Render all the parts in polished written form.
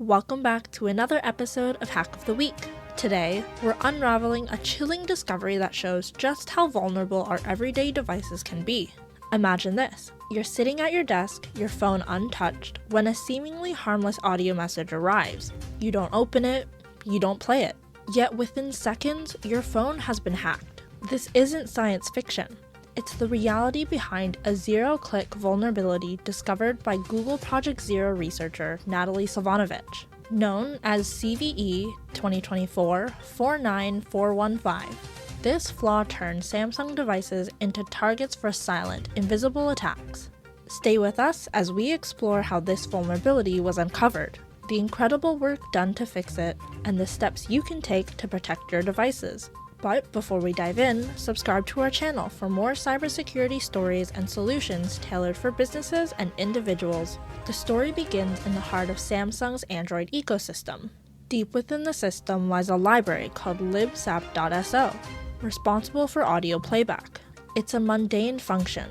Welcome back to another episode of Hack of the Week. Today, we're unraveling a chilling discovery that shows just how vulnerable our everyday devices can be. Imagine this. You're sitting at your desk, your phone untouched, when a seemingly harmless audio message arrives. You don't open it, you don't play it. Yet within seconds, your phone has been hacked. This isn't science fiction. It's the reality behind a zero-click vulnerability discovered by Google Project Zero researcher Natalie Silvanovich, known as CVE 2024-49415. This flaw turned Samsung devices into targets for silent, invisible attacks. Stay with us as we explore how this vulnerability was uncovered, the incredible work done to fix it, and the steps you can take to protect your devices. But before we dive in, subscribe to our channel for more cybersecurity stories and solutions tailored for businesses and individuals. The story begins in the heart of Samsung's Android ecosystem. Deep within the system lies a library called libsap.so, responsible for audio playback. It's a mundane function,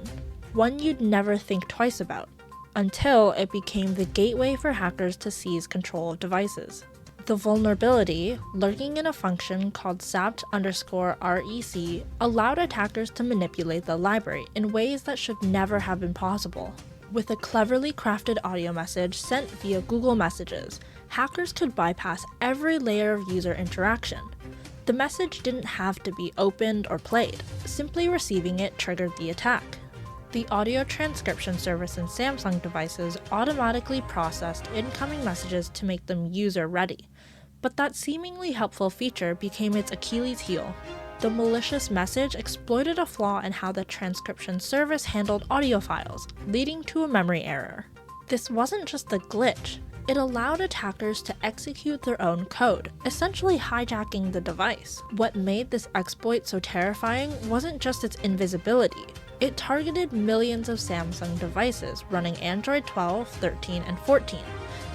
one you'd never think twice about, until it became the gateway for hackers to seize control of devices. The vulnerability, lurking in a function called sapt_rec, allowed attackers to manipulate the library in ways that should never have been possible. With a cleverly crafted audio message sent via Google Messages, hackers could bypass every layer of user interaction. The message didn't have to be opened or played, simply receiving it triggered the attack. The audio transcription service in Samsung devices automatically processed incoming messages to make them user-ready, but that seemingly helpful feature became its Achilles heel. The malicious message exploited a flaw in how the transcription service handled audio files, leading to a memory error. This wasn't just a glitch, it allowed attackers to execute their own code, essentially hijacking the device. What made this exploit so terrifying wasn't just its invisibility. It targeted millions of Samsung devices running Android 12, 13, and 14,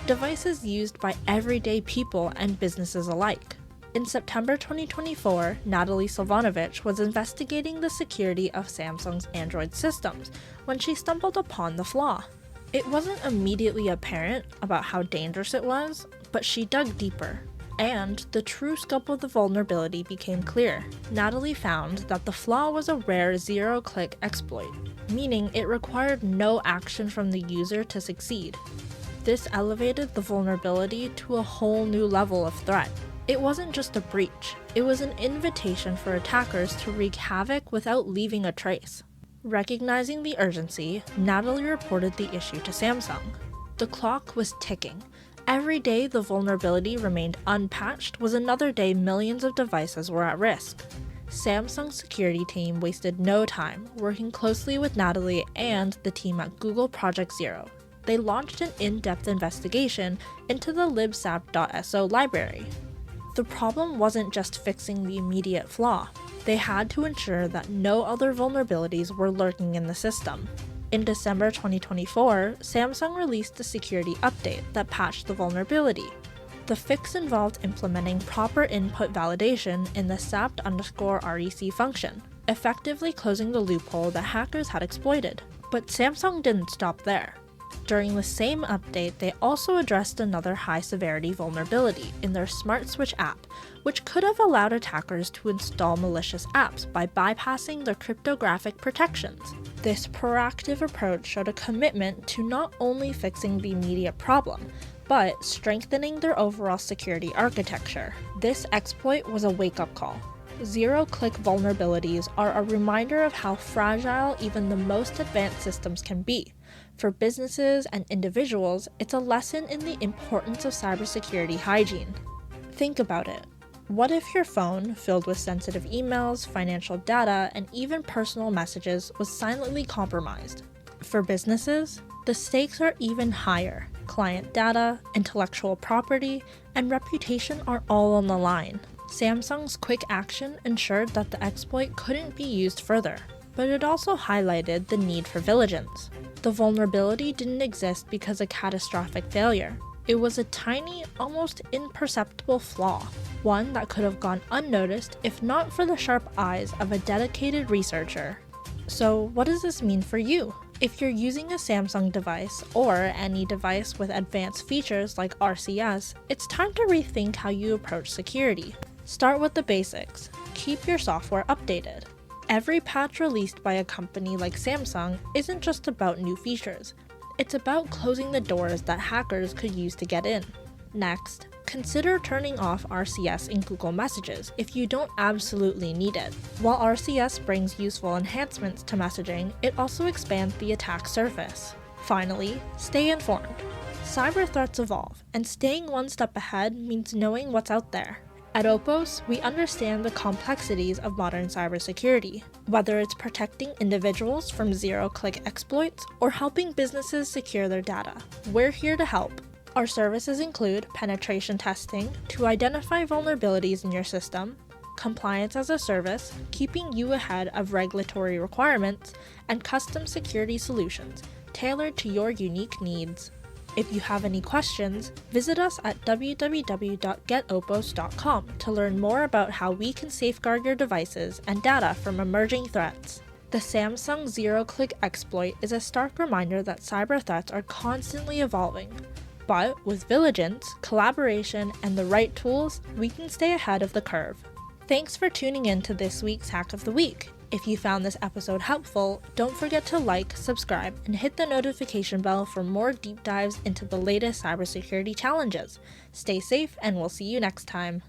devices used by everyday people and businesses alike. In September 2024, Natalie Silvanovich was investigating the security of Samsung's Android systems when she stumbled upon the flaw. It wasn't immediately apparent about how dangerous it was, but she dug deeper, and the true scope of the vulnerability became clear. Natalie found that the flaw was a rare zero-click exploit, meaning it required no action from the user to succeed. This elevated the vulnerability to a whole new level of threat. It wasn't just a breach, it was an invitation for attackers to wreak havoc without leaving a trace. Recognizing the urgency, Natalie reported the issue to Samsung. The clock was ticking. Every day the vulnerability remained unpatched was another day millions of devices were at risk. Samsung's security team wasted no time, working closely with Natalie and the team at Google Project Zero. They launched an in-depth investigation into the libsap.so library. The problem wasn't just fixing the immediate flaw. They had to ensure that no other vulnerabilities were lurking in the system. In December 2024, Samsung released a security update that patched the vulnerability. The fix involved implementing proper input validation in the sapt_rec function, effectively closing the loophole that hackers had exploited. But Samsung didn't stop there. During the same update, they also addressed another high-severity vulnerability in their Smart Switch app, which could have allowed attackers to install malicious apps by bypassing their cryptographic protections. This proactive approach showed a commitment to not only fixing the immediate problem, but strengthening their overall security architecture. This exploit was a wake-up call. Zero-click vulnerabilities are a reminder of how fragile even the most advanced systems can be. For businesses and individuals, it's a lesson in the importance of cybersecurity hygiene. Think about it. What if your phone, filled with sensitive emails, financial data, and even personal messages, was silently compromised? For businesses, the stakes are even higher. Client data, intellectual property, and reputation are all on the line. Samsung's quick action ensured that the exploit couldn't be used further, but it also highlighted the need for vigilance. The vulnerability didn't exist because of catastrophic failure. It was a tiny, almost imperceptible flaw, one that could have gone unnoticed if not for the sharp eyes of a dedicated researcher. So what does this mean for you? If you're using a Samsung device or any device with advanced features like RCS, it's time to rethink how you approach security. Start with the basics. Keep your software updated. Every patch released by a company like Samsung isn't just about new features. It's about closing the doors that hackers could use to get in. Next, consider turning off RCS in Google Messages if you don't absolutely need it. While RCS brings useful enhancements to messaging, it also expands the attack surface. Finally, stay informed. Cyber threats evolve, and staying one step ahead means knowing what's out there. At Oppos, we understand the complexities of modern cybersecurity, whether it's protecting individuals from zero-click exploits or helping businesses secure their data. We're here to help. Our services include penetration testing to identify vulnerabilities in your system, compliance as a service, keeping you ahead of regulatory requirements, and custom security solutions tailored to your unique needs. If you have any questions, visit us at www.getoppos.com to learn more about how we can safeguard your devices and data from emerging threats. The Samsung zero-click exploit is a stark reminder that cyber threats are constantly evolving. But with vigilance, collaboration, and the right tools, we can stay ahead of the curve. Thanks for tuning in to this week's Hack of the Week. If you found this episode helpful, don't forget to like, subscribe, and hit the notification bell for more deep dives into the latest cybersecurity challenges. Stay safe, and we'll see you next time.